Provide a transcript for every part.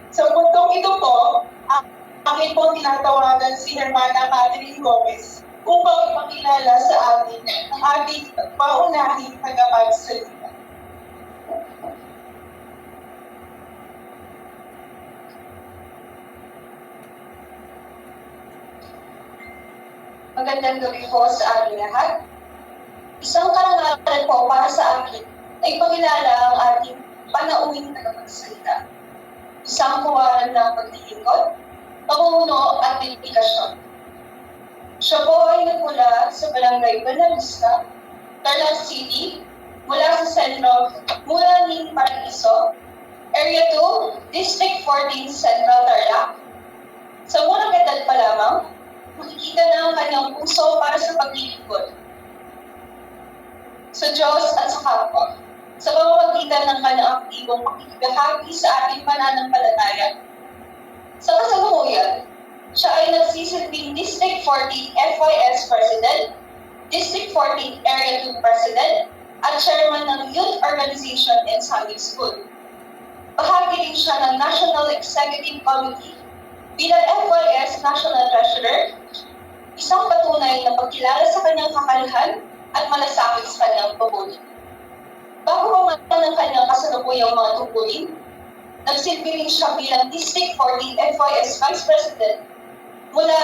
Sa puntong ito po, akin po tinatawagan si Hermana Catherine Gomez upang ipakilala sa atin ang ating paunahing tagapagsalita. Magandang gabi po sa ating lahat. Isang karangalan po para sa akin ay pakilala ang ating panauhing tagapagsalita. Isang kawalan ng paglilingkod, pamumuno at dedikasyon. Siya po ay nagmula sa Barangay Buenavista, Tarlac City, mula sa Sentro, Mulaning Paraiso, Area 2, District 14, Central Tarlac. Sa murang edad pa lamang, makikita na ang kanyang puso para sa paglilingkod sa Diyos at sa kapwa, sa pamamagitan ng kanyang aktibong pakikibahagi sa ating pananampalataya. Sa kasalukuyan, siya ay nagsisilbing District 14 FYS President, District 14 Area 2 President, at Chairman ng Youth Organization and Sunday School. Bahagi din siya ng National Executive Committee bilang FYS National Treasurer, isang patunay na pagkilala sa kanyang kakalihan at malasakit sa kanyang pagbulit. Bago pamatan ng kanyang kasalukuyang mga tungkulin, nagsilbi rin siya bilang District 14 FYS Vice President mula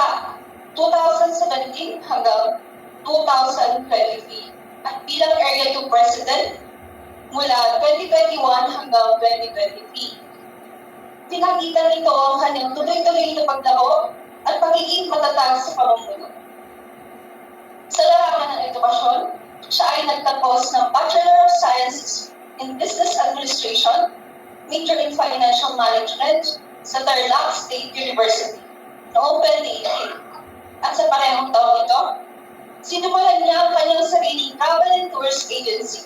2017 hanggang 2023 at bilang Area 2 President mula 2021 hanggang 2023. Pinagitan nito ang kanyang tuloy-tuloy na paglaro at pagiging matatag sa pamumuno. Sa larangan ng edukasyon, siya ay nagtapos ng Bachelor of Science in Business Administration, major in Financial Management sa Tarlac State University noong 2018. At sa parehong taon ito, sinubulan niya ang kanyang sariling travel and tours agency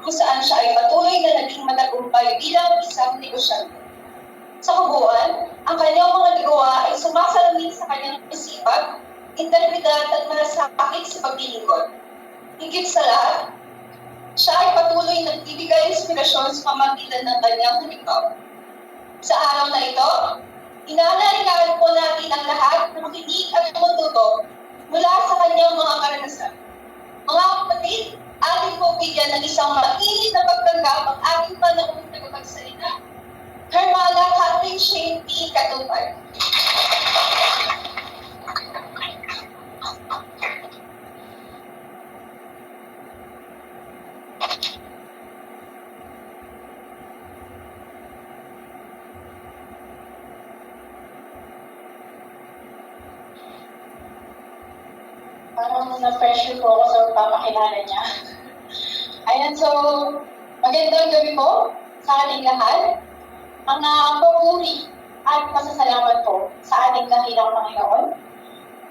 kung saan siya ay patuloy na naging matagumpay bilang isang negosyante. Sa kabuuan, ang kanyang mga nagawa ay sumasalamin sa kanyang isipag, integridad at malasakit sa paglilingkod. Higit sa lahat, siya ay patuloy nagbibigay inspirasyon sa pamagitan ng kanyang halimbawa. Sa araw na ito, inaalalayan po natin ang lahat na makinig at matuto mula sa kanyang mga karanasan. Mga kapatid, ating po bigyan ng isang mainit na pagtanggap ang ating panahon na kapagsalita. Hermana Catherine Shane P. Katupad. Parang na-pressure po ako sa papakilala niya. Ayan, so, magandang gabi po sa ating lahat. Ang papuri at pasasalamat po sa ating dakilang Panginoon,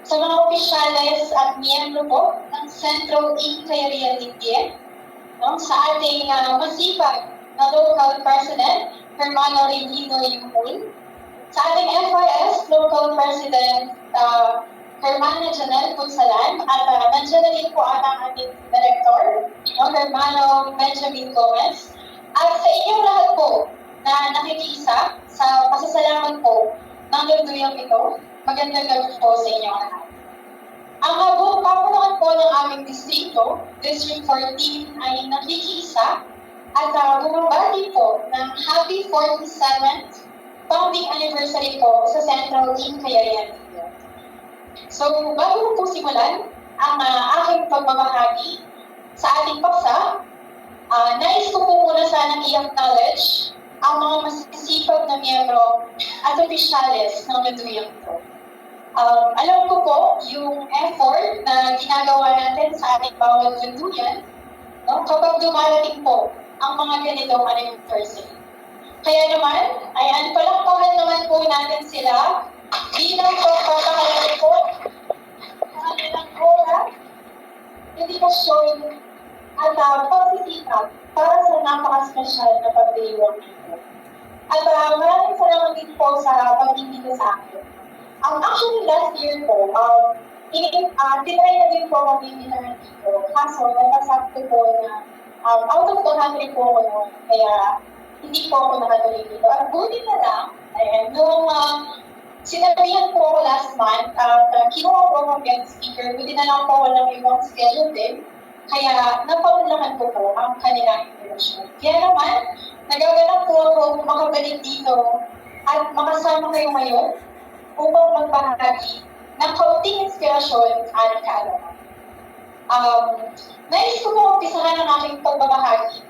sa mga opisyales at miyembro po ng Centro Inclarian Libye, sa ating masipag na local president, Hermano Regino Yumul, sa ating FYS local president, Hermana Janelle Punsalan, at nandiyan na rin po ang ating director, Hermano Benjamin Gomez, at sa inyong lahat po na nakikiisa sa pasasalamat po ng lunduyang ito, magandang gabi po sa inyong lahat. Ang buong pamunuan po ng aming distrito, District 14, ay nakikiisa at bumabati po ng Happy 47th Founding Anniversary po sa Central Inclarian Libye. So, bago po simulan ang aking pagmamahagi sa ating paksa, nais ko po muna sanang i-acknowledge ang mga masisipag na miyembro at opisyales ng lunduyang ito. Alam ko po yung effort na ginagawa natin sa ating bawat lunduyan kapag dumarating po ang mga ganitong anniversary. Kaya naman, ay palakpakan naman po natin sila bilang pagpapakalala po sa kanilang oras, dedikasyon, at pagsisikap para sa napaka-special na pagdiriwang ito. At maraming salamat din po sa pag-ibig sa akin. Actually, last year po, tinry na din po mag-ibigay dito. Kaso, napasakto po na out of the country po ko noon. Kaya, hindi po ako nakatuloy dito. At buti na lang, ayan, nung sinabihan po ako last month, kinuha po ako guest speaker, buti na lang po walang ibang schedule din, kaya napaunlakan ko po ang kanilang invitation. Kaya naman, nagagalak po ako makabalik dito at makasama kayo ngayon upang magbahagi ng kaunting inspirasyon at kaalaman. Nais ko po umpisahan ang aking pagbabahagi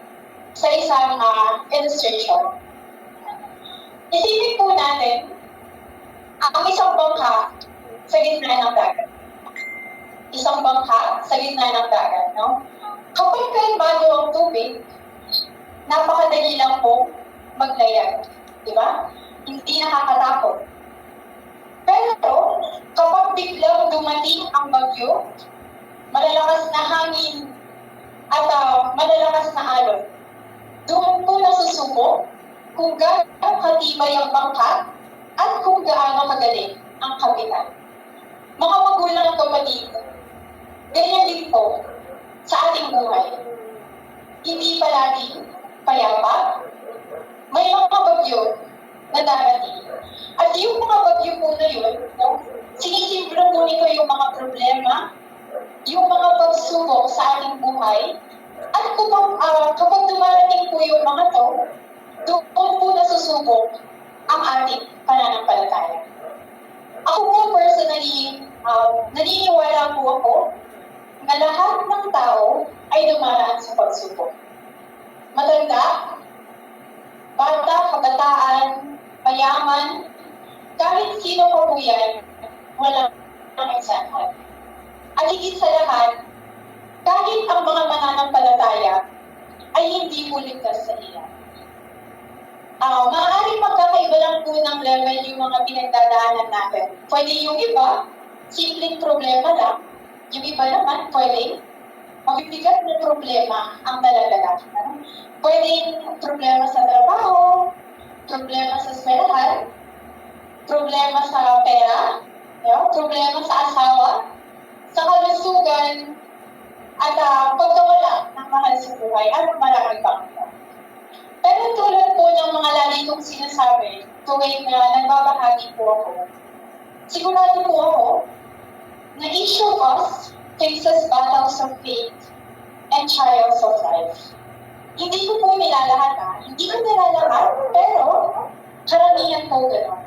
sa isang illustration. Isipin po natin ang isang bangka sa gitna ng dagat. Isang bangka sa gitna ng dagat, no? Kapag kalmado ang tubig, napakadali lang po maglayag. Di ba? Hindi nakakatakot. Pero, kapag biglang dumating ang bagyo, malalakas na hangin at malalakas na alon, doon po nasusubok kung gaano katibay ang bangka at kung gaano kagaling ang kapitan. Mga magulang at kapatid, ganyan din po sa ating buhay. Hindi palagi payapa, may mga bagyo na darating. At yung mga bagyo po na yun, no, sinisimbolo po nito yung mga problema, yung mga pagsubok sa ating buhay, at kapag dumarating po yung mga to, doon po nasusubok ang ating pananampalataya. Ako po personally, naniniwala po ako na lahat ng tao ay dumaraan sa pagsubok. Matanda, bata, kabataan, mayaman, kahit sino pa po yan, walang example. At higit sa lahat, kahit ang mga mananampalataya ay hindi po ligtas sa hirap. Maaaring magkakaiba lang po ng level yung mga pinagdadaanan natin. Pwede yung iba, simpleng problema lang. Yung iba naman, pwede mabibigat na problema ang nalalala. Pwede problema sa trabaho, problema sa eskwelahan, problema sa pera, problema sa asawa, sa kalusugan, at pagkawala ng mahal sa buhay, at marami pang ito. Pero tulad po ng mga lagi kong sinasabi, tuwing nagbabahagi po ako, sigurado po ako na each of us faces battles of faith and trials of life. Hindi ko po nilalahat, hindi ko nilalahat, pero karamihan po gano'n.